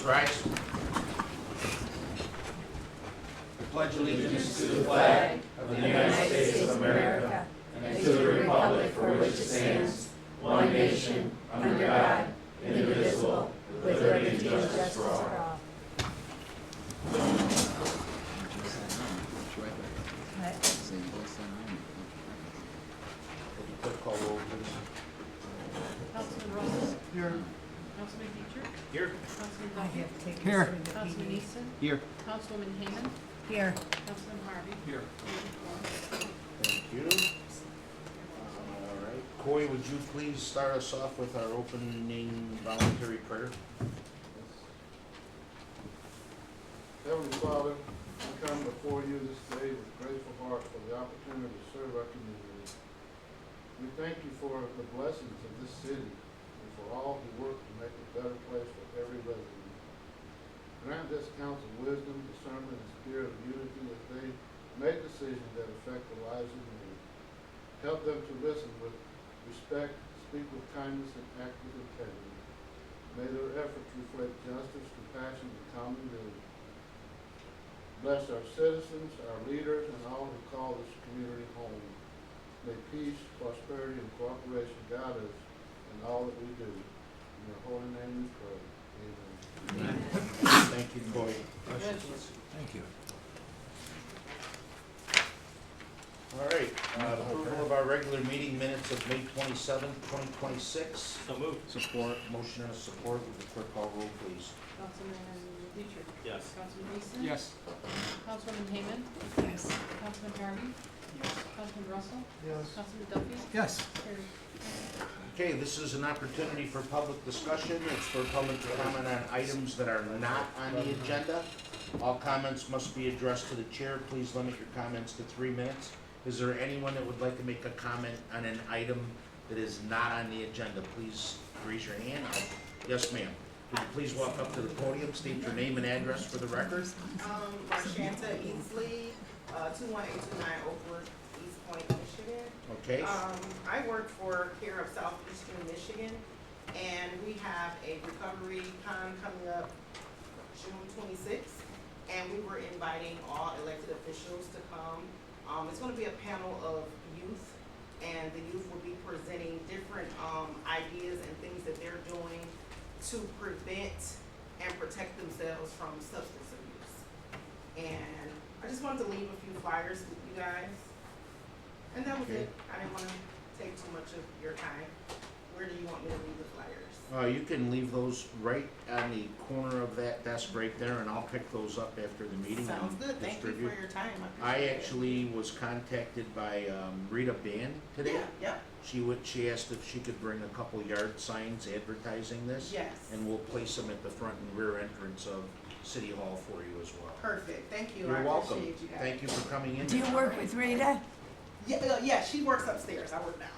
please rise. Pledge allegiance to the flag of the United States of America and to the republic for which it stands, one nation, under God, indivisible, with liberty and justice for all. Clerk, call roll, please. Councilman Russell. Here. Councilman Beecher. Here. Councilman I Duffy. have taken Here. this from the Councilman PD. Easton. Here. Councilwoman Hayman. Here. Councilman Harvey. Here. Thank you. All right. Coy, would you please start us off with our opening voluntary prayer? Heavenly Father, I come before you this day with grateful heart for the opportunity to serve our community. We thank you for the blessings of this city and for all who work to make it a better place for every resident. Grant this council wisdom, discernment, and spirit of unity as they make decisions that affect the lives of many. Help them to listen with respect, speak with kindness, and act with integrity. May their efforts reflect justice, compassion, and common good. Bless our citizens, our leaders, and all who call this community home. May peace, prosperity, and cooperation guide us in all that we do. In your holy name we pray. Amen. Thank you, Coy. Congratulations. Thank you. All right, approval of our regular meeting minutes of May 27th, 2026. So moved. Support. Motion and a support. Would the clerk call roll, please? Councilman Beecher. Yes. Councilman Easton. Yes. Councilwoman Hayman. Yes. Councilman Harvey. Councilman Russell. Yes. Councilman Duffy. Yes. Carried. Okay, this is an opportunity for public discussion. It's for public to comment on items that are not on the agenda. All comments must be addressed to the chair. Please limit your comments to 3 minutes. Is there anyone that would like to make a comment on an item that is not on the agenda? Please raise your hand. Yes, ma'am. Would you please walk up to the podium, state your name and address for the record? Marshanta Easley, 21829 Oakwood, East Point, Michigan. Okay, I work for Care of Southeastern Michigan, and we have a recovery con coming up June 26th, and we were inviting all elected officials to come. It's gonna be a panel of youth, and the youth will be presenting different, ideas and things that they're doing to prevent and protect themselves from substance abuse. And I just wanted to leave a few flyers with you guys. And that was Okay. it. I didn't want to take too much of your time. Where do you want me to leave the flyers? you can leave those right on the corner of that desk right there, and I'll pick those up after the meeting. Sounds and good. Thank you distribute. for your time. I appreciate it. actually was contacted by Rita Band today. Yeah, She asked if she could bring a couple yard signs advertising this. yes. And we'll place them at the front and rear entrance of City Hall for you as well. Perfect. Thank you. You're I welcome. appreciate you guys. Thank you for coming in. Do you work with Rita? Yeah, she works upstairs. I work down.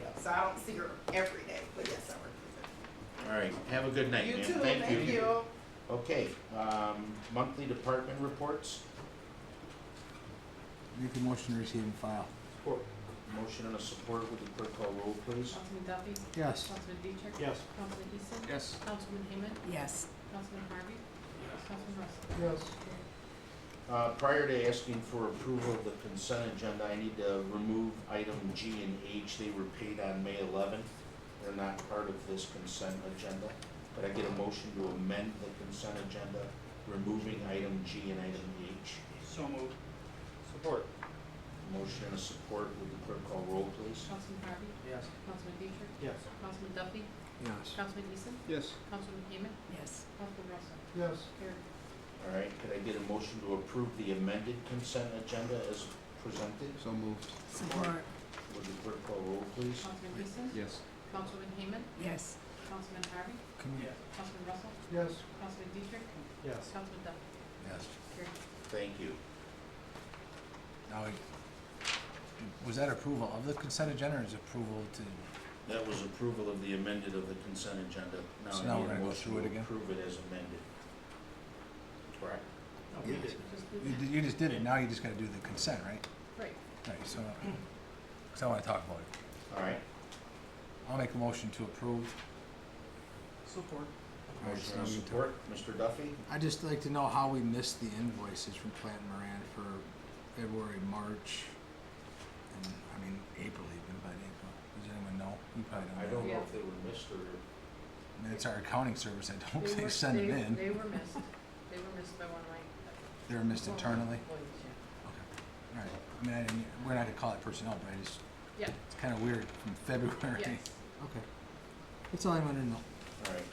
Yeah, so I don't see her every day, but yes, I work with All right, have a good night, her. You ma'am. too. Thank you. you. Okay, monthly department reports. Make a motion to receive and file. Motion and a support. Would the clerk call roll, please? Councilman Duffy. Yes. Councilman Beecher. Yes. Councilman Easton. Yes. Councilwoman Hayman. Yes. Councilman Harvey. Councilman Russell. Yes. Prior to asking for approval of the consent agenda, I need to remove item G and H. They were paid on May 11th. They're not part of this consent agenda. Could I get a motion to amend the consent agenda, removing item G and item H? So moved. Support. Motion and a support. Would the clerk call roll, please? Councilman Harvey. Yes. Councilman Beecher. Yes. Councilman Duffy. Yes. Councilman Easton. Yes. Councilwoman Hayman. Yes. Councilman Russell. Yes. Carried. All right, could I get a motion to approve the amended consent agenda as presented? So moved. Support. Would the clerk call roll, please? Councilman Easton. Yes. Councilwoman Hayman. Yes. Councilman Harvey. Councilman Russell. Yes. Councilman Beecher. Yes. Councilman Duffy. Yes. Carried. Thank you. Now, was that approval of the consent agenda or is approval to, That was approval of the amended of the consent agenda. So I now need we're a gonna go motion through it to again? Approve it as amended. Correct. No, we Yes. did. Just do you that. did- you just did it, now you just gotta do the consent, right? Right. Right, so, cause I wanna talk about it. All right, I'll make a motion to approve. Support. All right, Motion so and we support, Mr. Duffy? I'd just like to know how we missed the invoices from Plant Moran for February, March, and, I mean, April even, but April. Does anyone know? You probably I don't know. don't know if they were missed or, I mean, it's our accounting service, I hope They they were- send them in. They were missed. They were missed by one of my. They were missed internally? employees, yeah. Okay, all right. I mean, I didn't, we're not gonna call it personnel, but I just, Yeah, it's kinda weird from February. yes. Okay. That's all I wanted to know. all right.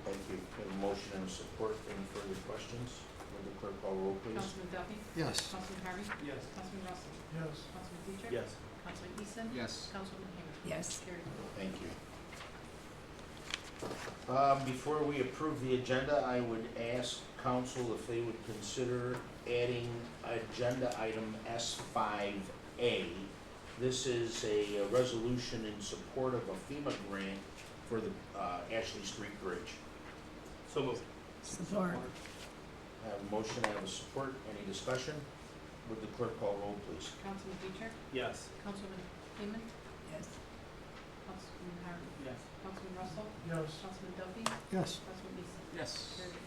Thank you. We have a motion and support. Any further questions? Will the clerk call roll, please? Councilman Duffy? Yes. Councilman Harvey? Yes. Councilman Russell? Yes. Councilman Dietrich? Yes. Councilman Easton? Yes. Councilman Hammond? Yes. Carried. Thank you. Before we approve the agenda, I would ask council if they would consider adding agenda item S5A. This is a resolution in support of a FEMA grant for the Ashley Street Bridge. So moved. Support. I have a motion, I have a support. Any discussion? Would the clerk call roll, please? Councilman Dietrich? Yes. Councilman Hammond? Yes. Councilman Harvey? Yes. Councilman Russell? Yes. Councilman Duffy? Yes. Councilman Easton? Yes. Carried.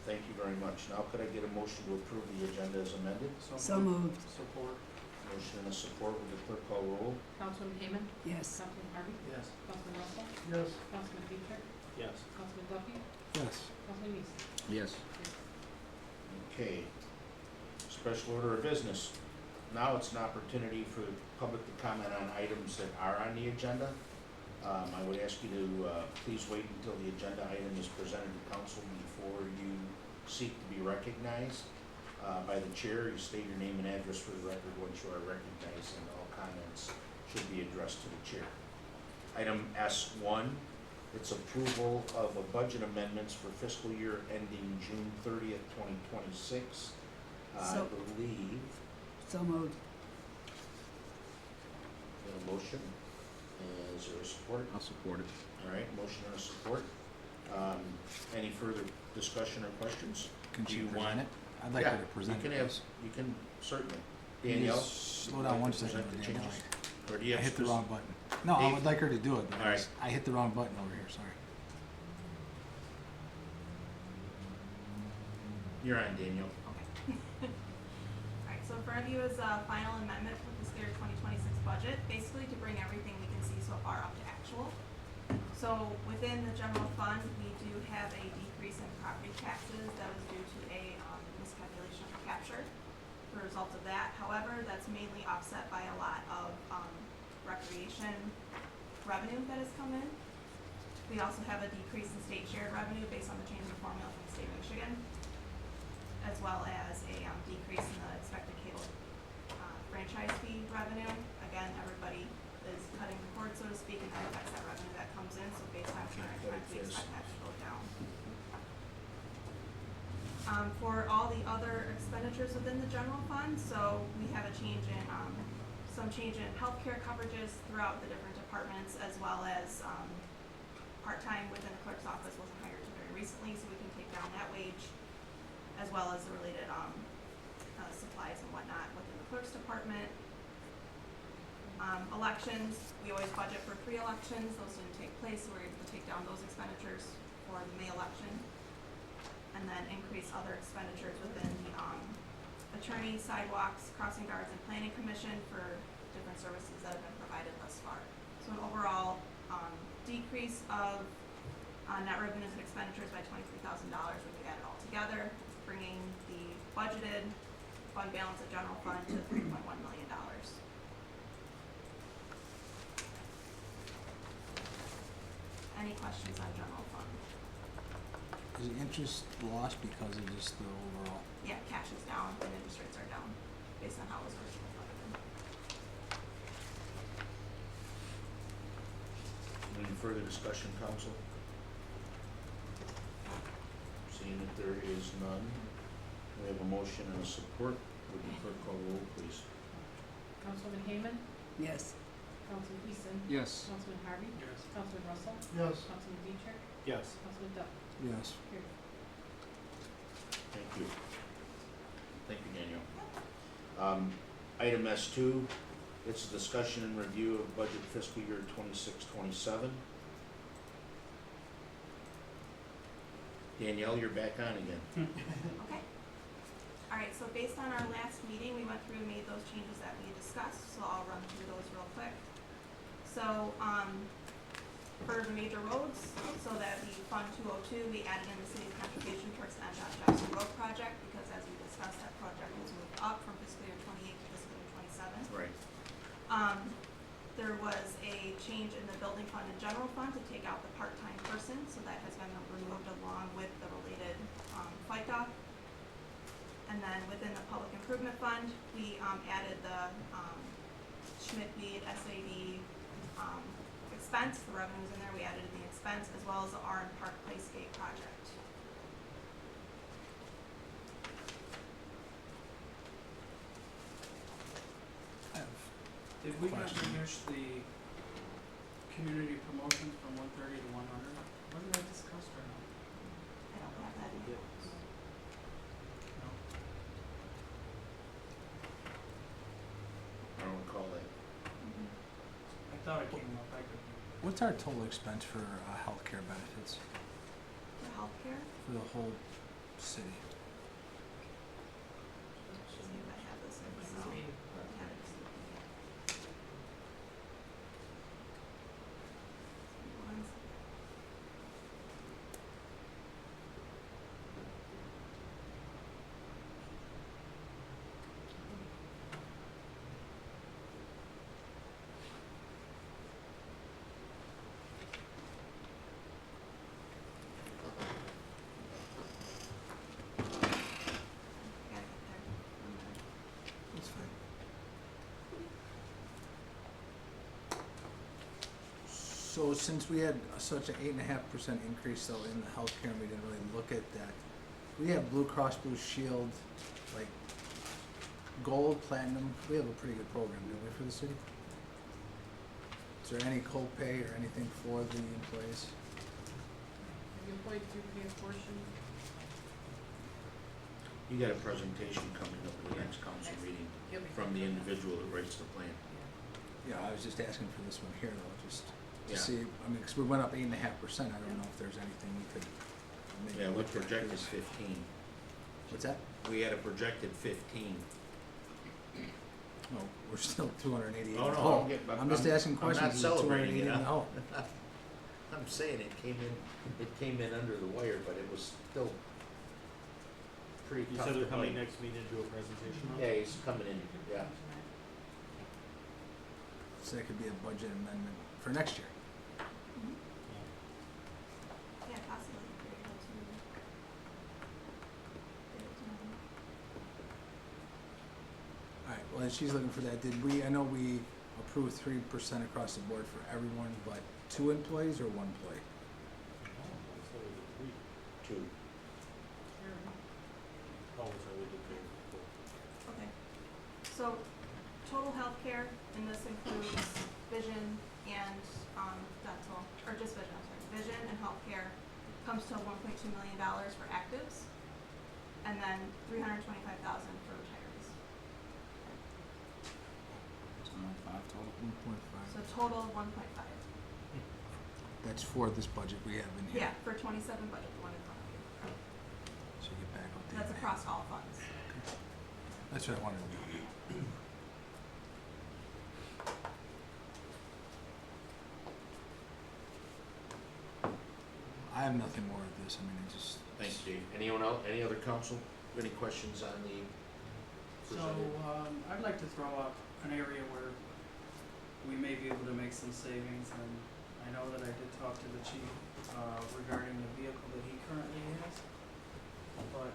Thank you very much. Now could I get a motion to approve the agenda as amended? So moved. Support. Motion and a support. Would the clerk call roll? Councilman Hammond? Yes. Councilman Harvey? Yes. Councilman Russell? Yes. Councilman Dietrich? Yes. Councilman Duffy? Yes. Councilman Easton? Yes. Okay. Special order of business. Now it's an opportunity for the public to comment on items that are on the agenda. I would ask you to please wait until the agenda item is presented to council before you seek to be recognized by the chair. You state your name and address for the record once you are recognized, and all comments should be addressed to the chair. Item S1, it's approval of a budget amendments for fiscal year ending June 30th, 2026. I So- believe, So moved. got a motion, is there a support? I'll support it. All right, motion and a support. Any further discussion or questions? Can Do she you present want- it? I'd like her to present You it. can have, please. you can certainly. Can you Danielle? Slow would down like one to second, present the Danielle. changes? Or do you I have hit the spec- wrong button. No, I Dave? would like her to do it, but All right. I hit the wrong button over here, sorry. You're on, Daniel. Alright, so in front of you is a final amendment for fiscal year 2026 budget, basically to bring everything we can see so far up to actual. So within the general fund, we do have a decrease in property taxes that was due to a miscalculation of capture. The result of that, however, that's mainly offset by a lot of recreation revenue that has come in. We also have a decrease in state shared revenue based on the change in formula from the state of Michigan, as well as a decrease in the expected cable franchise fee revenue. Again, everybody is cutting the cord, so to speak, and that affects that revenue that comes in, so based on current trends, we expect that to go down. For all the other expenditures within the general fund, so we have a change in, some change in healthcare coverages throughout the different departments, as well as, part-time within the clerk's office wasn't hired until very recently, so we can take down that wage, as well as the related, supplies and whatnot within the clerk's department. Elections, we always budget for 3 elections, those didn't take place, so we're able to take down those expenditures for the May election. And then increase other expenditures within the, attorney, sidewalks, crossing guards, and planning commission for different services that have been provided thus far. So an overall, decrease of, net revenues and expenditures by $23,000 when you add it all together, bringing the budgeted fund balance of general fund to $3.1 million. Any questions on general fund? Is the interest lost because of just the overall? Yeah, cash is down and interest rates are down based on how it was originally budgeted. Any further discussion, council? Seeing that there is none, we have a motion and a support. Would the clerk call roll, please? Councilman Hammond? Yes. Councilman Easton? Yes. Councilman Harvey? Yes. Councilman Russell? Yes. Councilman Dietrich? Yes. Councilman Duffy? Yes. Carried. Thank you. Thank you, Daniel. Item S2, it's a discussion and review of budget fiscal year 26-27. Danielle, you're back on again. Okay. All right, so based on our last meeting, we went through and made those changes that we discussed, so I'll run through those real quick. So, for the major roads, so that we Fund 202, we added in the city's contribution towards the MDOT Jackson Road project, because as we discussed, that project was moved up from fiscal year 28 to fiscal year 27. Right. There was a change in the building fund and general fund to take out the part-time person, so that has been removed along with the related, FICA. And then within the public improvement fund, we, added the, Schmidt-Weed SAD, expense, the revenues in there, we added the expense, as well as the R and Park Playscape project. I have Did we not Question. reduce the community promotions from 130 to 100? Wasn't that discussed or not? I don't have that in here. No. I don't recall that. I thought it came up, I could. What's our total expense for healthcare benefits The healthcare, for the whole city? see if I have this in Excel. Yeah, it's- One second. Got it there. One minute. That's fine. So since we had such an 8.5% increase though in the healthcare, and we didn't really look at that, we have Blue Cross Blue Shield, like gold, platinum, we have a pretty good program, don't we, for the city? Is there any copay or anything for the employees? The employees do pay a portion. You got a presentation coming up at the next council meeting Yep. from the individual that writes the plan. Yeah, I was just asking for this one here though, just to Yeah. see, I mean, 'cause we went up 8.5%, I don't know if there's anything we could maybe. Yeah, we look at. projected 15. What's that? We had a projected 15. No, we're still 288 Oh, in the no, hole. I'm getting- I'm just asking I'm questions. not Is it celebrating 288 it, in the huh? hole? I'm saying it came in under the wire, but it was still pretty You tough said to they're coming bite. next meeting to do a presentation on it? Yeah, he's coming in, yeah. So that could be a budget amendment for next year. Mhm. Yeah, possibly, if you're able to get it done. Alright, well, as she's looking for that, I know we approved 3% across the board for everyone, but 2 employees or 1 employee? Oh, I said we did 3. 2. Oh, sorry, we did 3. Cool. Okay, so total healthcare, and this includes vision and, dental, or just vision, I'm sorry, vision and healthcare comes to $1.2 million for actives, and then $325,000 for retirees. So 1.5 total? 1.5. So total 1.5. That's for this budget we have in here. Yeah, for 27 budget, the one in front of you. So you get back up to That's 8.5. across all funds. That's what I wanted to know. I have nothing more of this, I mean, it just. Thanks, Dave. Anyone else, any other council, any questions on the So, presented? I'd like to throw up an area where we may be able to make some savings, and I know that I did talk to the chief, regarding the vehicle that he currently has. But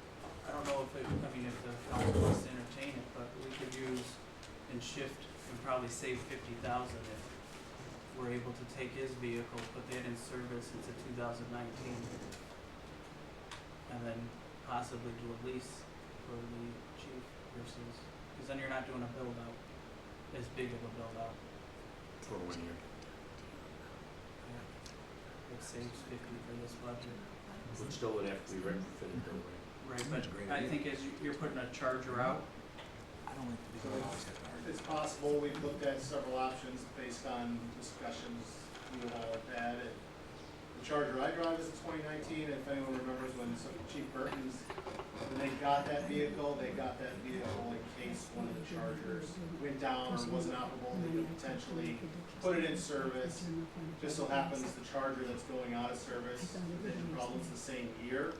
I don't know if it, I mean, if the council wants to entertain it, but we could use and shift and probably save 50,000 if we're able to take his vehicle, put that in service into 2019. And then possibly do a lease for the chief versus, because then you're not doing a build out, as big of a build out. For 1 year. It saves 50 for this budget. But still would have to be retrofitted though, right? Right, That's but a great I idea. think as you're putting a charger out, I don't like the big always have to argue. It's possible, we've looked at several options based on discussions we have had. And the Charger I drive is a 2019, if anyone remembers when Burton's, when they got that vehicle in case one of the chargers went down or wasn't operable, they could potentially put it in service. Just so happens the charger that's going out of service, the problem's the same year.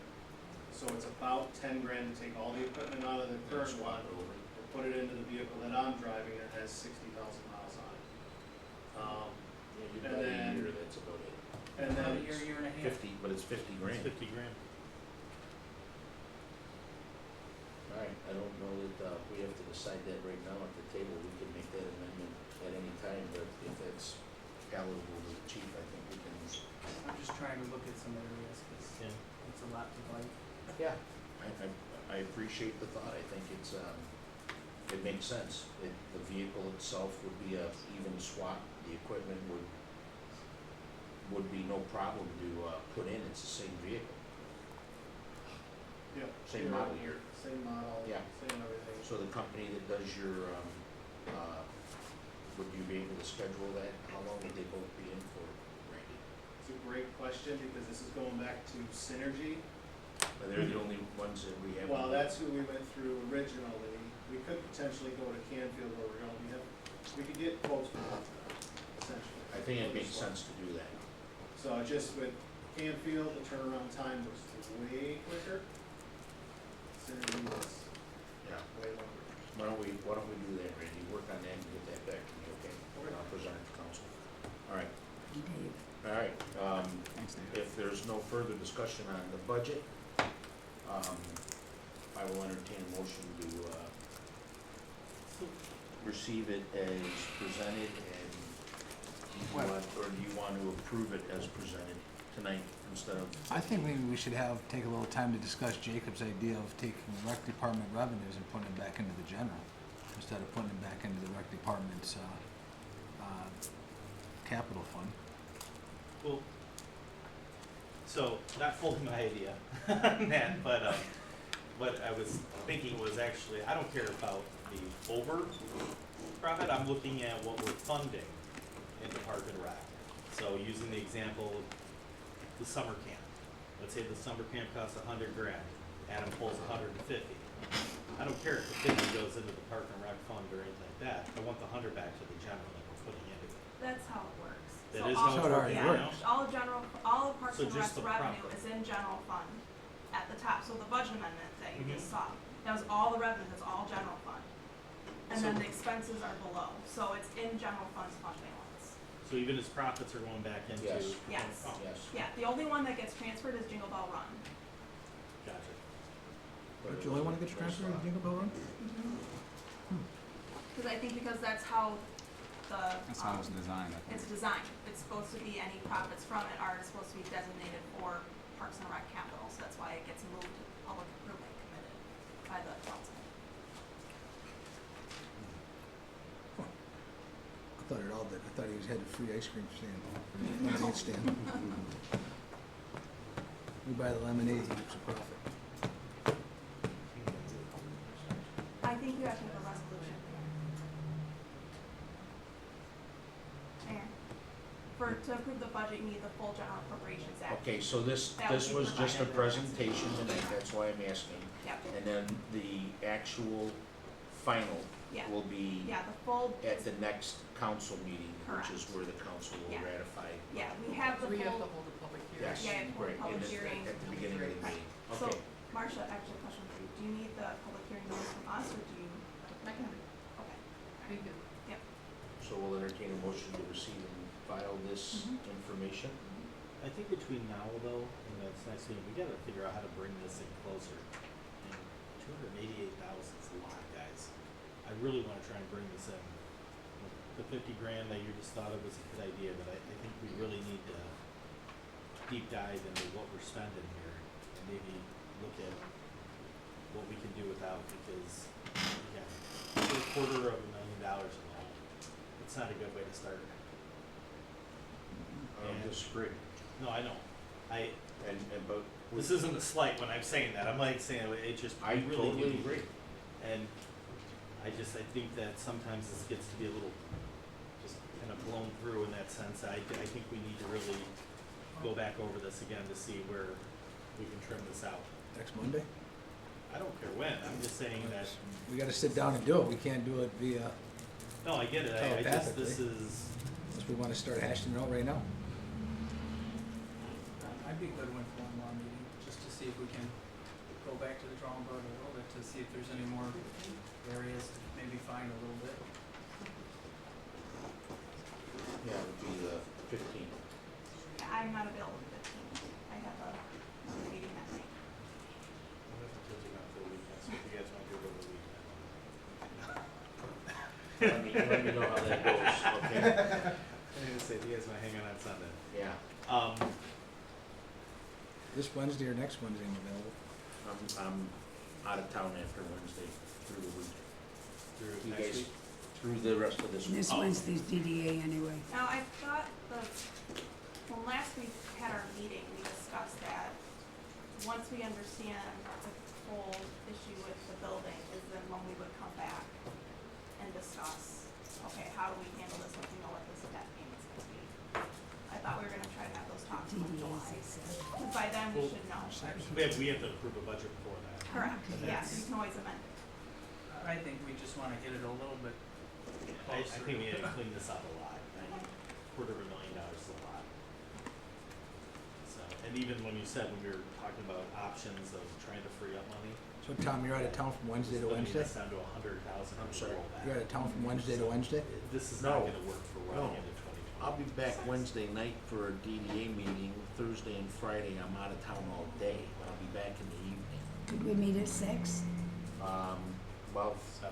So it's about 10 grand to take all the equipment out of the current one, and put it into the vehicle that I'm driving that has 60,000 miles on it. Yeah, you And buy a then- year, that's about it. And About then a year and a half. 50, but it's 50 It's grand. 50 grand. Alright, I don't know that, we have to decide that right now at the table, we can make that amendment at any time, but if that's palatable to the chief, I think we can. I'm just trying to look at some areas, cause Yeah. it's a lot to bite. Yeah. I appreciate the thought, I think it's, it makes sense. The vehicle itself would be a even swap, the equipment would be no problem to, put in, it's the same vehicle. Yep. Same model year. Same model, Yeah. same everything. So the company that does your, would you be able to schedule that? How long would they both be in for, Randy? It's a great question because this is going back to Synergy. Are they the only ones that we have? Well, that's who we went through originally. We could potentially go to Canfield where we're going. We could get quotes from both of them, essentially. I think it makes sense to do that. So just with Canfield, the turnaround time was way quicker. Synergy was Yeah. way longer. Why don't we do that, Randy? Work on that and get that back to me, okay? And I'll present it to council. All right. Dave. All right, if there's no further discussion on the budget, I will entertain a motion to, receive it as presented and do you want to approve it as presented tonight instead of? I think maybe we should take a little time to discuss Jacob's idea of taking rec department revenues and putting them back into the general, instead of putting them back into the rec department's, capital fund. Well, so not fully my idea on that, but what I was thinking was actually, I don't care about the over profit, I'm looking at what we're funding in the Park and Rec. So using the example of the summer camp. Let's say the summer camp costs 100 grand, Adam pulls 150. I don't care if the 50 goes into the Park and Rec fund or anything like that, I want the 100 back to the general that we're putting into it. That's how it works. That So is all- how it already yeah, works. all of Parks So and just Rec's the revenue profit. is in general fund at the top, so the budget amendment that you just Mhm. saw, that was all the revenue, that's all general fund. And then So- the expenses are below, so it's in general fund's fund balance. So even as profits are going back into. Yes. Yes. Oh, Yes. Yeah, the only one that gets transferred is Jingle Bell Run. Gotcha. Don't you only wanna get your transfer to Jingle Bell Run? Cause I think because that's how the, That's how it was designed. I think. it's designed, it's supposed to be any profits from it are supposed to be designated for Parks and Rec capital, so that's why it gets moved to public improvement committed by the council. I thought it all did. I thought he had a free ice cream stand, lemonade stand. We buy the lemonade, he gets a profit. I think you have to have a resolution. Mayor, to approve the budget, you need the full general appropriations act. Okay, so this That would be was just a provided. presentation tonight, that's why I'm asking. Yep, And then the actual final yeah, will be yeah, the full, at the next council meeting, which is Correct. where the council will Yeah. ratify. yeah, we have the We have to full, hold a public hearing. Yes, Yeah, full right, public in the- hearing. at the beginning of the Right. meeting. So, Okay, Marcia, actually, a question for you, do you need the public hearing notice from us, or do you? I can, Okay, thank you. so we'll entertain a motion to receive and file this Mhm. information. I think between now though, and that's next meeting, we gotta figure out how to bring this in closer. And 288,000 is a lot, guys. I really wanna try and bring this in. The 50 grand that you just thought of was a good idea, but I think we really need to deep dive into what we're spending here and maybe look at what we can do without, because, again, $250,000 in the hole. It's not a good way to start. I don't disagree. No, I know. But This isn't a slight when I'm saying that. I'm like saying it just I we really totally need- agree. And I think that sometimes this gets to be a little just kind of blown through in that sense. I think we need to really go back over this again to see where we can trim this out. Next Monday? I don't care when, I'm just saying that, We gotta sit down and do it. We can't do it via, no, I get it, I just, this Telepathically. is, unless we wanna start hashing it out right now. I'd be good with one more meeting, just to see if we can go back to the drawing board a little bit, to see if there's any more areas to maybe find a little bit. Yeah, it would be the 15th. I'm not available the 15th. I have a meeting that night. what if the kids are gone for the weekend, so if you guys wanna do it over the weekend? Let me know how that goes, okay? I was gonna say, if you guys wanna hang on Sunday. Yeah, This Wednesday or next Wednesday I'm available. I'm out of town after Wednesday through the week. through You next guys, week? through the rest of this week. This Wednesday's DDA anyway. Now, I thought when last we had our meeting, we discussed that once we understand the whole issue with the building is then when we would come back and discuss, okay, how do we handle this once we know what this debt payment's gonna be? I thought we were gonna try to have those talks in DDA, July, they said. 'cause by then we should know. We have to approve a budget before that. Correct, yes, we can always amend it. I think we just wanna get it a little bit I closer. think we need to clean this up a lot, $250,000 is a lot. So, and even when you said, when we were talking about options of trying to free up money. So Tom, you're out of town from Wednesday to limiting Wednesday? us down to 100,000. I'm sorry. You're out of town from Wednesday to Wednesday? This is No. not gonna work for No. running into 2020. I'll be back Wednesday night for a DDA meeting. Thursday and Friday, I'm out of town all day, but I'll be back in the evening. Could we meet at 6? Well, So,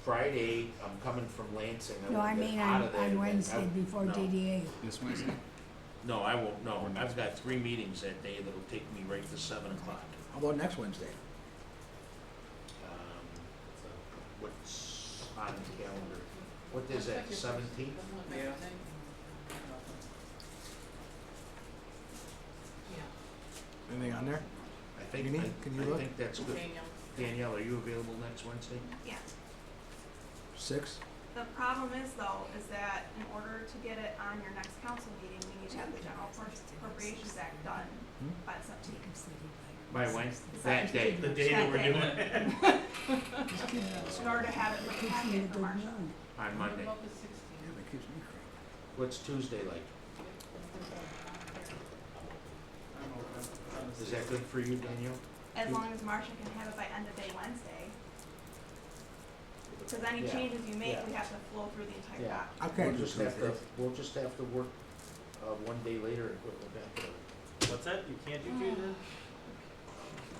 Friday, I'm coming from Lansing. No, I won't get mean out on, of there. on Wednesday before No. DDA. This Wednesday? No, I won't, no. I've got 3 meetings that day that'll take me right to 7 o'clock. How about next Wednesday? so, What's on the calendar? What is that, 17th? Yeah. Anything on there? I think, Uni, can you I look? think that's good. Daniel. Danielle, are you available next Wednesday? Yeah. 6? The problem is though, is that in order to get it on your next council meeting, we need to have the General Appropriations Act done by the 17th. By when? That day. the day that we're That day. doing it. In order to have it for the Keeps me in a packet for good March. mood. On Monday. What about the Yeah, 16th? that keeps me cranky. What's Tuesday like? I'm open. Is that good for you, Danielle? As long as Marcia can have it by end of day Wednesday. Because any Yeah. changes you make, Yeah. we have to flow through the entire Yeah. document. I can't do Tuesday. We'll just have to work, one day later and put it back there. What's that? You can't do Tuesday?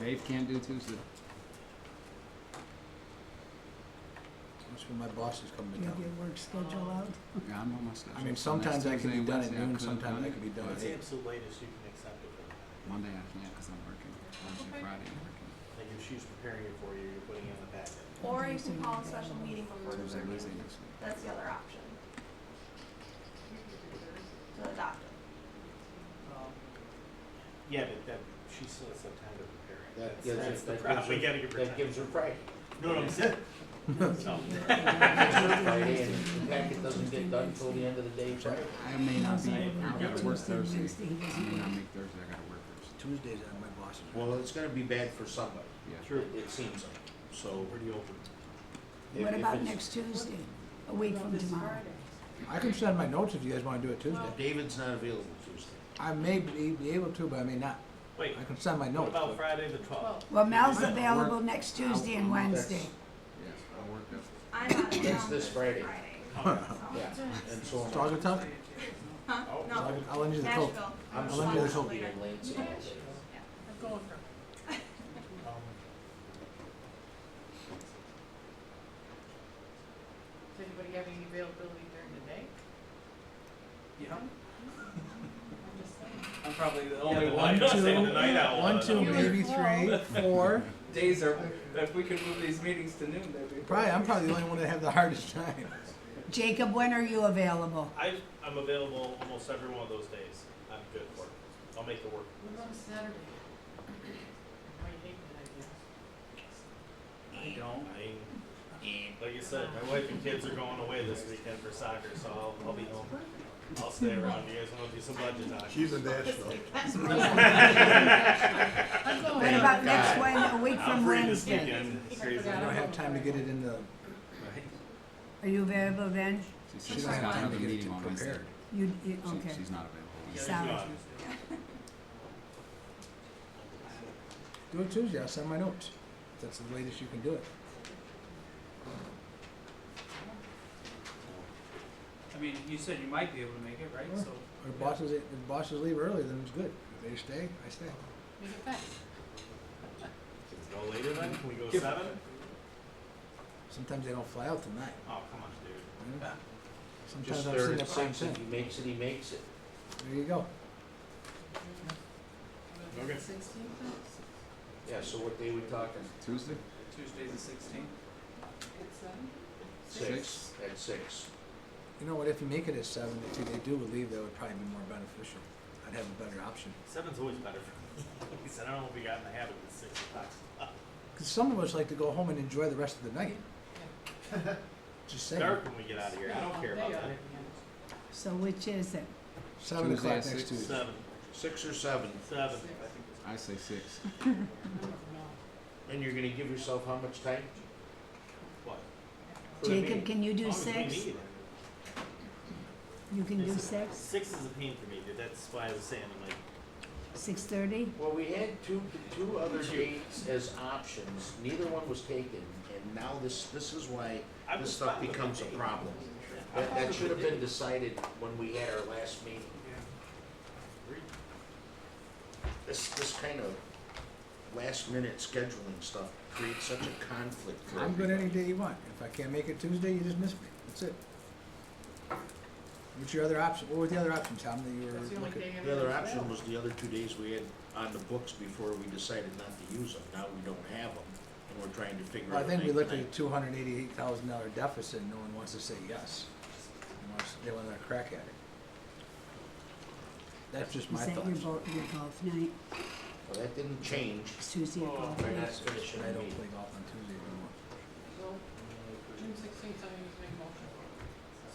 Dave can't do Tuesday. That's when my boss is coming Do to you have town. your work schedule out? Yeah, I'm on my schedule. I mean, So next sometimes I can be Tuesday, done at Wednesday, I noon, could've sometimes done I it. can be done at What's the 8. absolute latest you can accept it for? Monday I can't because I'm working. Wednesday, Okay. Friday I'm working. Like if she's preparing it for you, you're putting it in the packet. Or you can call a special meeting before the Thursday, Wednesday review. next week. That's the other option. To adopt it. Yeah, but that, she still has some time to prepare it. That That's- gives her, that's the that problem. gives We her, gotta give her that time. gives her Friday. No, no, I'm saying, no. Gives her Friday, and the packet doesn't get done until the end of the day Friday. I may not be, Tuesday, I've gotta work Tuesday, Thursday. Wednesday, he I doesn't may not work. make Thursday, I gotta work Thursday. Tuesdays are my boss's. Well, it's gonna be bad for somebody, Yeah. True. it seems like, so. Pretty open. What if about it's- next Tuesday? A week from tomorrow? I can send my notes if you guys wanna do it Tuesday. David's not available Tuesday. I may be able to, but I may not. Wait, I can send my what notes. about but- Friday the 12th? Well, Mel's I work- available next Tuesday and Wednesday. Yes, I work that. I'm out of town That's this Friday. so- Yeah, and so. So I'll get tough? Huh? Oh. No, I'll lend you the coat. Nashville. I'm I'll lend you the supposed coat. to be in Lansing all day. I'm going for it. Does anybody have any availability during the day? Yeah, I'm just saying. I'm probably the Yeah, only the one. night- saying the night owl. 1, 2, maybe 3, 4. Days are, if we could move these meetings to noon, that'd be. I'm probably the only one that have the hardest time. Jacob, when are you available? I'm available almost every one of those days. I'm good for it. I'll make it work. What about Saturday? Why you hate that idea? I don't. Like you said, my wife and kids are going away this weekend for soccer, so I'll be home. I'll stay around, you guys wanna do some budget talk? She's in Nashville. What about next Wednesday, a week I'm from free this Wednesday? weekend, crazy. I don't have time to get it in the, Right. Are you available then? She says she she's don't have got time to another get it meeting on Wednesday. prepared. You, She- okay. She's not available. Yeah, Sorry. it's not. Do it Tuesday, I'll send my notes. That's the latest you can do it. I mean, you said you might be able to make it, right? Sure. So, If bosses leave early, then it's good. If they stay, I stay. Make it fast. Let's go later then, can we go 7? Sometimes they don't fly out till 9. Oh, come on, dude. Sometimes Just I've third seen and it 5, sixth, if 10. he makes it, he makes it. There you go. Okay. 16th then? Yeah, so what day we talking? Tuesday? Tuesday the 16th. At 7? 6, at 6. You know what, if you make it at 7, if they do leave, that would probably be more beneficial. I'd have a better option. 7's always better for me. He said, I don't know if we got in the habit of 6 o'clock. Because some of us like to go home and enjoy the rest of the night. Just It's saying. dark when we get out of here, I don't care about that. So which is it? 7 Tuesday o'clock at next 6. Tuesday. 7, 6 or 7? 7. I say 6. And you're gonna give yourself how much time? What? For the Jacob, meeting? can you do As long as we 6? need it. You can do It's- 6? 6 is a pain for me, dude, that's why I was saying, I'm like, 6:30? Well, we had two other dates as options, neither one was taken, and now this is why I'm this just stuff fine with becomes the a date. problem. I'm That fine with should have the been date. decided when we had our last meeting. Agreed. This kind of last minute scheduling stuff creates such a conflict for I'm good everybody. any day you want. If I can't make it Tuesday, you just miss me. That's it. What's your other option? What were the other options, Tom, that you were That's the only looking? day The other everybody's option available. was the other 2 days we had on the books before we decided not to use them. Now we don't have them, and we're trying to figure Well, I out. think we night looked at tonight. a $288,000 deficit, and no one wants to say yes. They want to crack at it. That's just Is my that thoughts. your golf night? Well, that didn't change. It's Tuesday at Oh, golf We're not night? finishing I the don't meeting. play golf on Tuesday anymore. So, June 16th, I need to make a motion.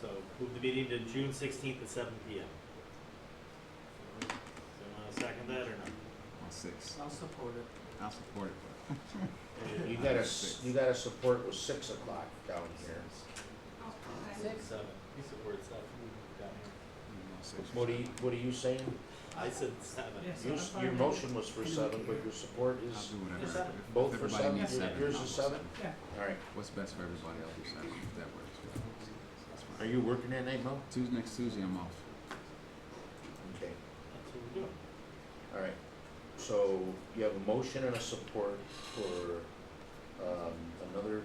So, move the meeting to June 16th at 7 PM. So, wanna second that or not? On 6. I'll support it. I'll support it, but You gotta support with 6 o'clock down here. Okay. 7. He supports 7. Got me. no, 6. What are you saying? I said 7. Yes. You s- Your motion was for 7, but your support I'll is do whatever. Is that If both for everybody 7? needs 7, Yours I'll is do 7? Yeah. All right. What's best for everybody, I'll do 7, if that works. That's Are fine. you working that night, Mo? Next Tuesday, I'm off. Okay. That's what we're doing. All right. So you have a motion and a support for another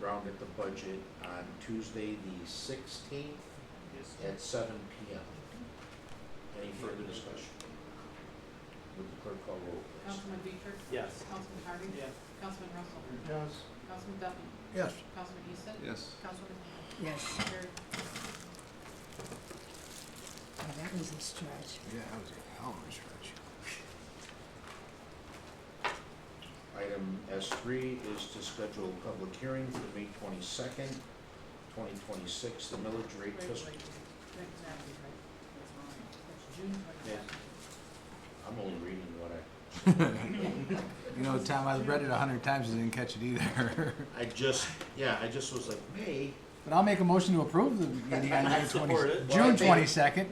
round at the budget on Tuesday, the 16th at 7 PM. Any further discussion? Would the clerk call roll, please? Councilman Dietrich? Yes. Councilman Harvey? Yeah. Councilman Russell? Yes. Councilman Duffy? Yes. Councilman Easton? Yes. Councilman Ham? Yes. Carried. Oh, that was a stretch. Yeah, that was a hell of a stretch. Item S3 is to schedule a public hearing for May 22nd, 2026, the millage rate Wait, fiscal. wait, that's not right. That's wrong. That's June 22nd. I'm only reading what I, You know, Tom, I've read it 100 times and didn't catch it either. I just was like, May? But I'll make a motion to approve the meeting on I June support it. June 22nd.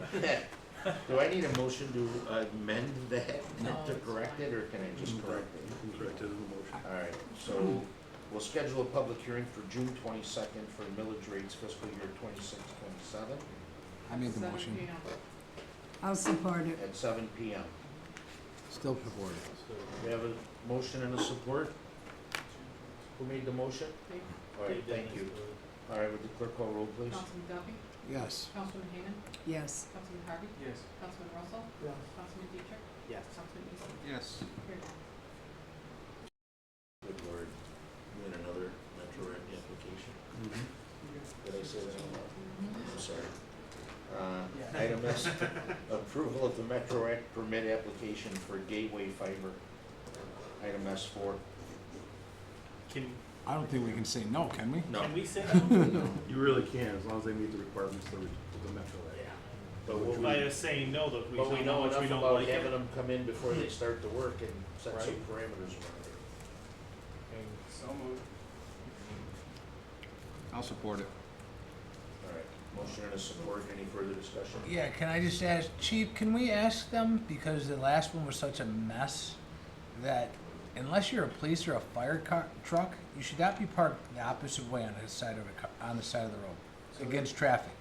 Do I need a motion to amend that, No. to correct it, or can I just correct it? You can correct it in the motion. All right, so we'll schedule a public hearing for June 22nd for millage rates fiscal year 26-27 I made the 7 motion. p.m. I'll support it. at 7 PM. Still support it. We have a motion and a support? Who made the motion? Me. All right, thank you. All right, would the clerk call roll, please? Councilman Duffy? Yes. Councilman Hayman? Yes. Councilman Harvey? Yes. Councilman Russell? Yes. Councilman Dietrich? Yes. Councilman Easton? Yes. Carried. Good Lord, you in another Metro Rec application? Did I say that out loud? I'm sorry. Item S, approval of the Metro Rec permit application for Gateway Fiber. Item S4. Can, I don't think we can say no, can we? No. can we say no? You really can, as long as they meet the requirements of the Metro Act. But we'll, By us saying no, that we but we don't know know enough we don't about like having it. them come in before they start the work and set some Right. parameters around it. So moved. I'll support it. All right, motion and a support, any further discussion? Yeah, can I just ask, Chief, can we ask them, because the last one was such a mess, that unless you're a police or a fire truck, you should not be parked the opposite way on the side of on the side of the road, So against traffic.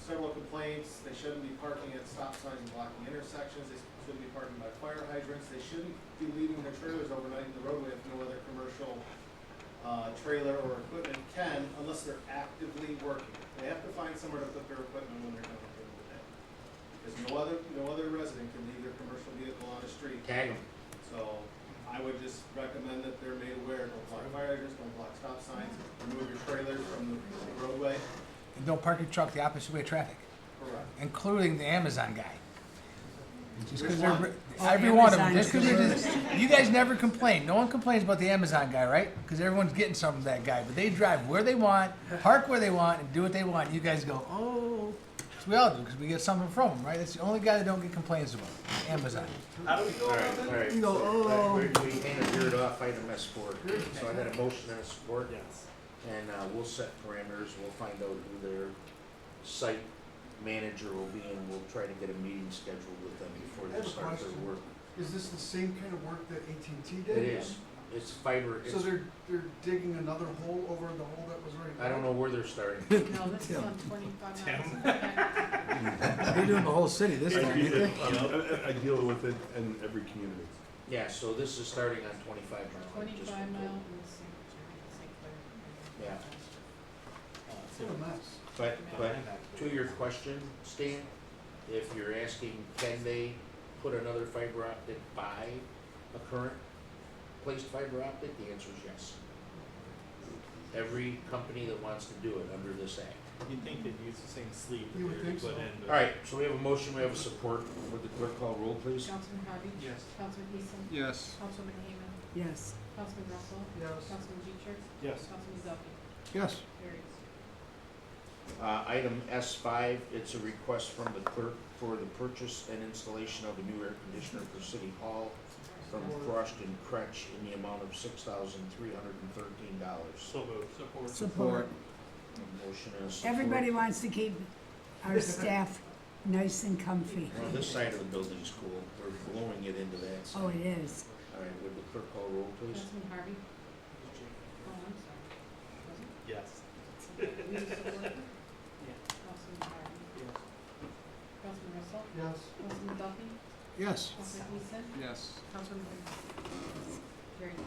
Several complaints, they shouldn't be parking at stop signs and blocking intersections, they shouldn't be parking by fire hydrants, they shouldn't be leaving their trailers overnight in the roadway if no other commercial, trailer or equipment can, unless they're actively working. They have to find somewhere to put their equipment when they're done during the day. Because no other resident can leave their commercial vehicle on the street. Tag them. So I would just recommend that they're made aware, don't block fire hydrants, don't block stop signs, remove your trailers from the roadway. And don't park your truck the opposite way of traffic, Correct. including the Amazon guy. Just because Which one? they're, every one of them, just Amazon's because the worst. you guys never complain. No one complains about the Amazon guy, right? Because everyone's getting something from that guy. But they drive where they want, park where they want, and do what they want. You guys go, oh. So we all do, because we get something from them, right? That's the only guy that don't get complaints about, Amazon. How do we go All about right, that? all right. You go, oh. We kind of veered off item S4. So I got a motion and a support. Yes. And we'll set parameters, we'll find out who their site manager will be, and we'll try to get a meeting scheduled with them before I they have a start their question. work. Is this the same kind of work that AT&T did? It is, it's fiber, So it's, they're digging another hole over the hole that was already. I don't know where they're starting. No, this is on 25 miles. They're doing the whole city this time, ain't they? I deal with it in every community. Yeah, so this is starting on 25 mile. just 25 been mile told. in St. Clair. Yeah. What a mess. But to your question, Stan, if you're asking, can they put another fiber optic by a current placed fiber optic, the answer is yes. Every company that wants to do it under this act. You'd think they'd use the same sleeve You that would they think put so. in, but. All right, so we have a motion, we have a support. Would the clerk call roll, please? Councilman Harvey? Yes. Councilman Easton? Yes. Councilman Hayman? Yes. Councilman Russell? Yes. Councilman Dietrich? Yes. Councilman Zelke? Yes. Carries. Item S5, it's a request from the clerk for the purchase and installation of a new air conditioner for City Hall from Frost and Kretsch in the amount of $6,313. So moved. Support. Support. Motion and a support. Everybody wants to keep our staff nice and comfy. Well, this side of the building's cool. We're blowing it into that side. Oh, it is. All right, would the clerk call roll, please? Councilman Harvey? Oh, I'm sorry. Yes. Will you support it? Yeah. Councilman Harvey? Yes. Councilman Russell? Yes. Councilman Duffy? Yes. Councilman Easton? Yes. Councilman Hayman? Carries.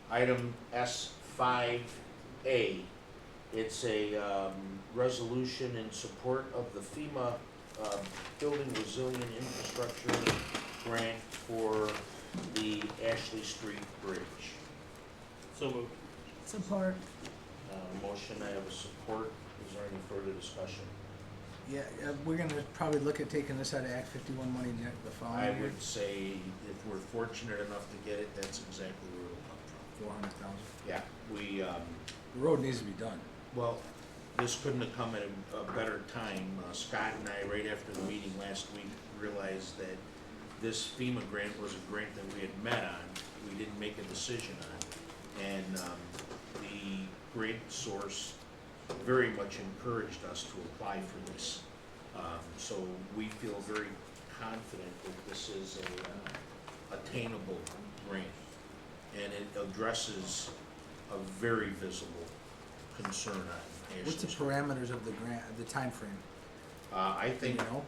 Item S5A, it's a resolution in support of the FEMA Building Resilient Infrastructure Grant for the Ashley Street Bridge. So moved. Support. Motion, I have a support. Is there any further discussion? Yeah, we're gonna probably look at taking this out of Act 51 money the I following year. would say if we're fortunate enough to get it, that's exactly where it'll come from. 400,000. Yeah, we, The road needs to be done. well, this couldn't have come at a better time. Scott and I, right after the meeting last week, realized that this FEMA grant was a grant that we had met on, we didn't make a decision on. And the grant source very much encouraged us to apply for this. So we feel very confident that this is a attainable grant. And it addresses a very visible concern on Ashley What's the Street. parameters of the grant, the timeframe? I Do you think, know?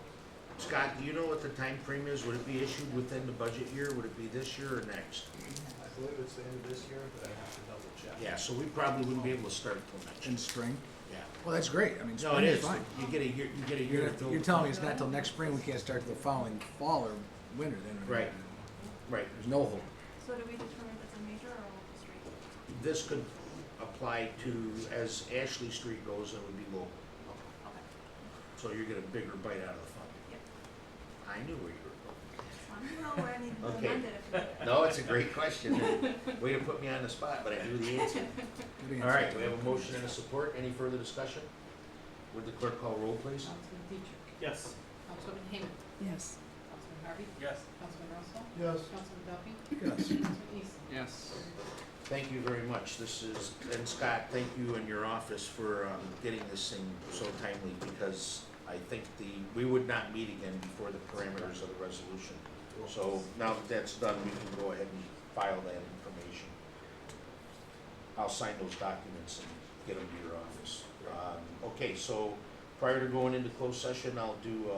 Scott, do you know what the time frame is? Would it be issued within the budget year? Would it be this year or next? I believe it's the end of this year, but I have to double check. Yeah, so we probably wouldn't be able to start till next In year. spring? Yeah. Well, that's great. I mean, No, spring it is is. fine. You get a year, you get a year to build. You're telling me it's not till next spring, we can't start till the following fall or winter then? Right. Right. There's no hope. So do we determine if it's a major or a local street? This could apply to, as Ashley Street goes, it would be local. Okay. So you get a bigger bite out of the fun. Yep. I knew where you were Just wanted to know where I need to Okay. amend it if needed. going. No, it's a great question. Way to put me on the spot, but I knew the answer. Good All answer. right, we have a motion and a support. Any further discussion? Would the clerk call roll, please? Councilman Dietrich? Yes. Councilwoman Hayman. Yes. Councilman Harvey. Yes. Councilman Russell. Yes. Councilman Duffy. Yes. Councilman Easton. Yes. Thank you very much. This is, and Scott, thank you and your office for getting this thing so timely, because I think we would not meet again before the parameters of the resolution. So now that that's done, we can go ahead and file that information. I'll sign those documents and get them to your office. Okay, so prior to going into closed session, I'll do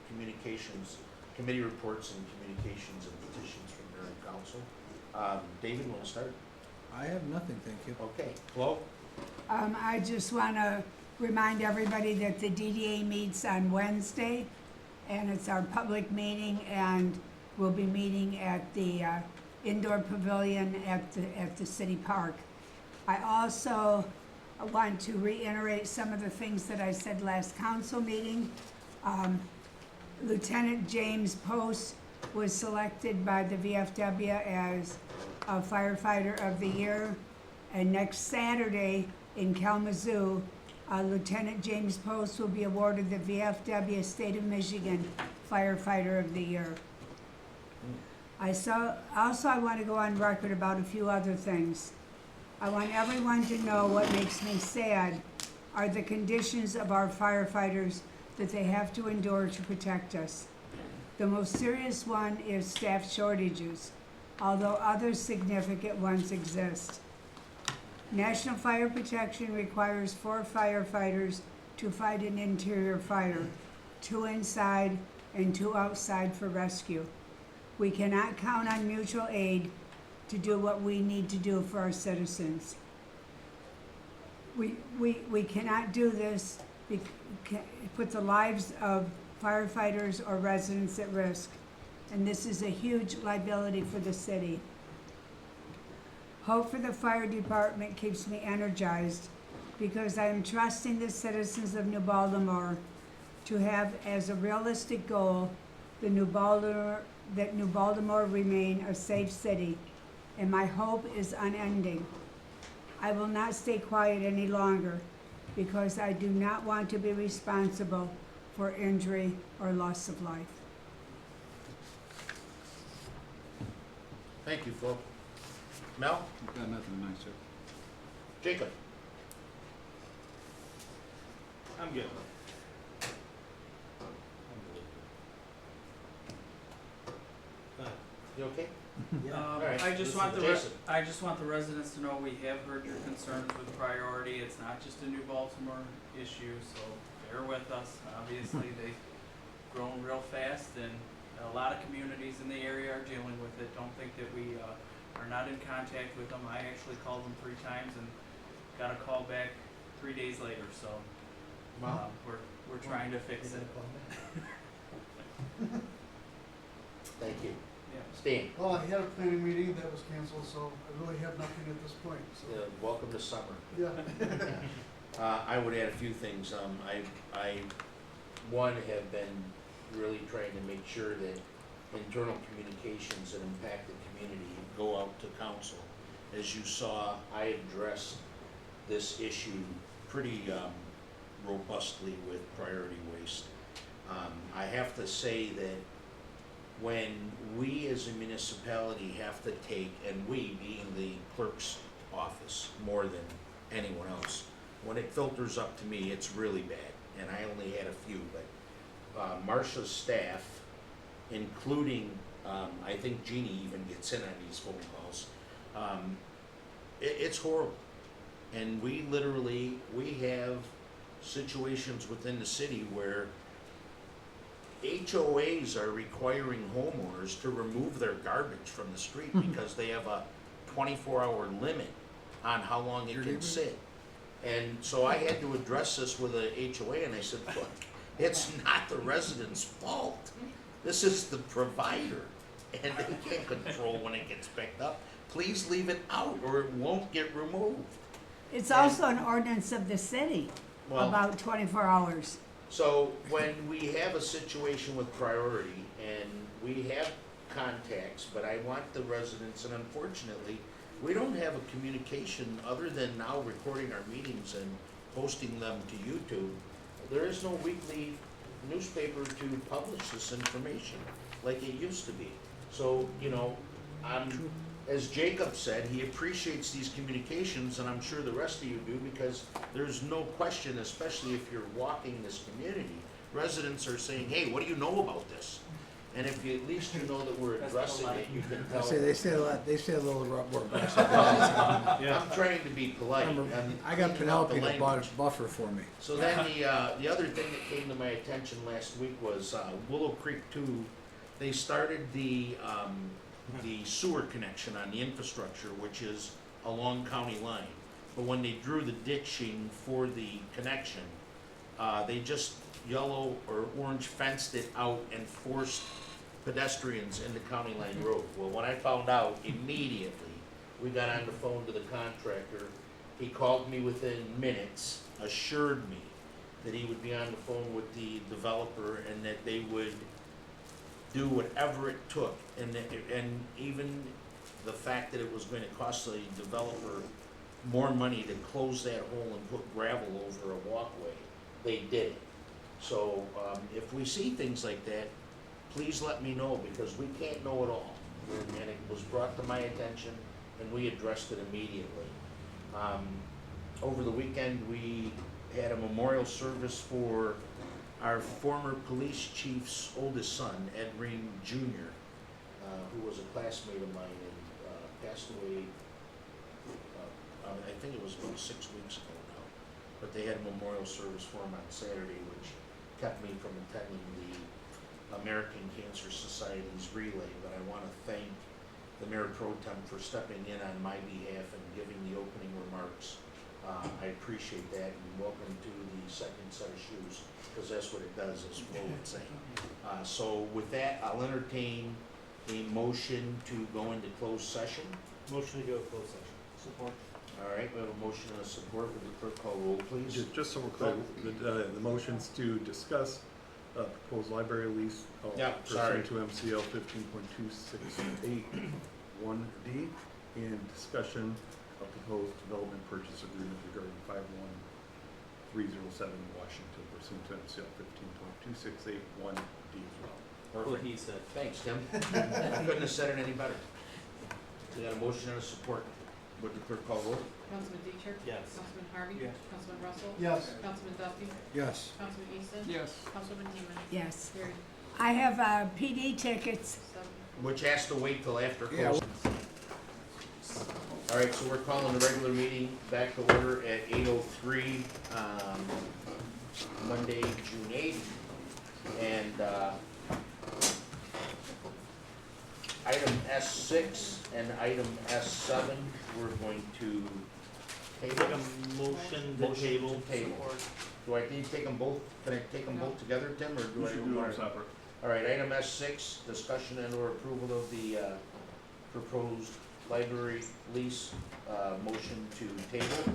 communications, committee reports and communications and petitions from mayor and council. David, want to start? I have nothing, thank you. Okay, Flo? I just want to remind everybody that the DDA meets on Wednesday, and it's our public meeting, and we'll be meeting at the indoor pavilion at the city park. I also want to reiterate some of the things that I said last council meeting. Lieutenant James Post was selected by the VFW as a firefighter of the year, and next Saturday in Kalamazoo, Lieutenant James Post will be awarded the VFW State of Michigan Firefighter of the Year. I want to go on record about a few other things. I want everyone to know what makes me sad are the conditions of our firefighters that they have to endure to protect us. The most serious one is staff shortages, although other significant ones exist. National Fire Protection requires 4 firefighters to fight an interior fire, 2 inside and 2 outside for rescue. We cannot count on mutual aid to do what we need to do for our citizens. We cannot do this, put the lives of firefighters or residents at risk, and this is a huge liability for the city. Hope for the fire department keeps me energized because I am trusting the citizens of New Baltimore to have as a realistic goal that New Baltimore remain a safe city, and my hope is unending. I will not stay quiet any longer because I do not want to be responsible for injury or loss of life. Thank you, Flo. Mel? I've got nothing tonight, sir. Jacob? I'm good. You okay? Um, Alright, I this just is want Jason. I just want the residents to know we have heard your concerns with priority. It's not just a New Baltimore issue, so bear with us. Obviously, they've grown real fast, and a lot of communities in the area are dealing with it. Don't think that we are not in contact with them. I actually called them 3 times and got a call back 3 days later, so Wow. we're trying to fix it. Thank you. Yeah. Stan? Well, I had a planning meeting that was canceled, so I really have nothing at this point, so. Welcome to summer. Yeah. I would add a few things. I have been really trying to make sure that internal communications that impact the community go out to council. As you saw, I addressed this issue pretty robustly with priority waste. I have to say that when we as a municipality have to take, and we being the clerk's office more than anyone else, when it filters up to me, it's really bad, and I only had a few, but Marcia's staff, including, I think Jeannie even gets in on these phone calls, it's horrible. And we have situations within the city where HOAs are requiring homeowners to remove their garbage from the street because they have a 24-hour limit on how long it can sit. And so I had to address this with a HOA, and I said, look, it's not the resident's fault. This is the provider, and they can't control when it gets picked up. Please leave it out or it won't get removed. It's also an ordinance of the city Well, about 24 hours. so when we have a situation with priority and we have contacts, but I want the residents, and unfortunately, we don't have a communication other than now recording our meetings and posting them to YouTube. There is no weekly newspaper to publish this information like it used to be. So, you know, as Jacob said, he appreciates these communications, and I'm sure the rest of you do, because there's no question, especially if you're walking this community, residents are saying, hey, what do you know about this? And if you, at least you know that we're addressing it, you can I tell. say, they say a lot, they say a little more aggressive. I'm trying to be polite. I'm I got cleaning up the Penelope to language. buffer for me. So then the other thing that came to my attention last week was Willow Creek 2. They started the sewer connection on the infrastructure, which is along county line. But when they drew the ditching for the connection, they just yellow or orange fenced it out and forced pedestrians into County Line Road. Well, when I found out, immediately, we got on the phone to the contractor. He called me within minutes, assured me that he would be on the phone with the developer and that they would do whatever it took. And even the fact that it was going to cost the developer more money to close that hole and put gravel over a walkway, they did it. So if we see things like that, please let me know, because we can't know it all. And it was brought to my attention, and we addressed it immediately. Over the weekend, we had a memorial service for our former police chief's oldest son, Ed Ream Jr., who was a classmate of mine and passed away, I think it was about 6 weeks ago now. But they had a memorial service for him on Saturday, which kept me from attending the American Cancer Society's relay. But I want to thank the Mayor Pro Tem for stepping in on my behalf and giving the opening remarks. I appreciate that, and welcome to the second set of shoes, because that's what it does, is Flo would say. So with that, I'll entertain a motion to go into closed session. Motion to go closed session. Support. All right, we have a motion and a support. Would the clerk call roll, please? Just so we're clear, the motion's to discuss proposed library lease Yeah, sorry. pursuant to MCL 15.268(1)D, and discussion of proposed development purchase agreement regarding 51307 Washington pursuant to MCL 15.268(1)D as well. What he said. Thanks, Tim. I couldn't have said it any better. We got a motion and a support. Would the clerk call roll? Councilman Deitcher? Yes. Councilman Harvey? Yes. Councilman Russell? Yes. Councilman Duffy? Yes. Councilman Easton? Yes. Councilman Heeman? Yes. Carried. I have PD tickets. 7. Which has to wait till after Yeah. closing. All right, so we're calling the regular meeting back to order at 8:03, Monday, June 8th. And item S6 and item S7, we're going to Take table. a motion to Motion table. to table. Do I need to take them both? Can I take them both together, Tim, or do We I? should do them separate. All right, item S6, discussion and or approval of the proposed library lease, motion to table.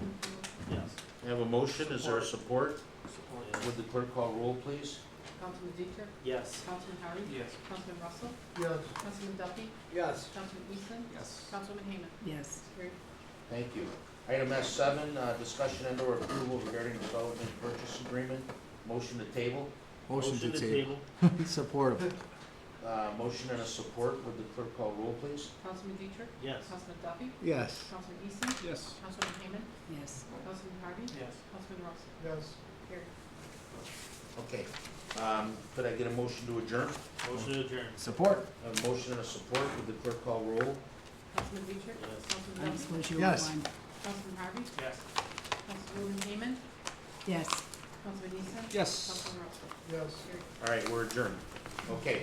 Yes. I have a motion, is there a support? Support. Would the clerk call roll, please? Councilman Deitcher? Yes. Councilman Harvey? Yes. Councilman Russell? Yes. Councilman Duffy? Yes. Councilman Easton? Yes. Councilman Heeman? Yes. Carried. Thank you. Item S7, discussion and or approval regarding development purchase agreement, motion to table. Motion to table. Support. Motion and a support, would the clerk call roll, please? Councilman Deitcher? Yes. Councilman Duffy? Yes. Councilman Easton? Yes. Councilman Heeman? Yes. Councilman Harvey? Yes. Councilman Russell? Yes. Carried. Okay. Could I get a motion to adjourn? Motion to adjourn. Support. A motion and a support, would the clerk call roll? Councilman Deitcher? Yes. Councilman I Duffy? suppose you Yes. want one. Councilman Harvey? Yes. Councilwoman Heeman? Yes. Councilman Easton? Yes. Councilman Russell? Yes. Carried. All right, we're adjourned. Okay.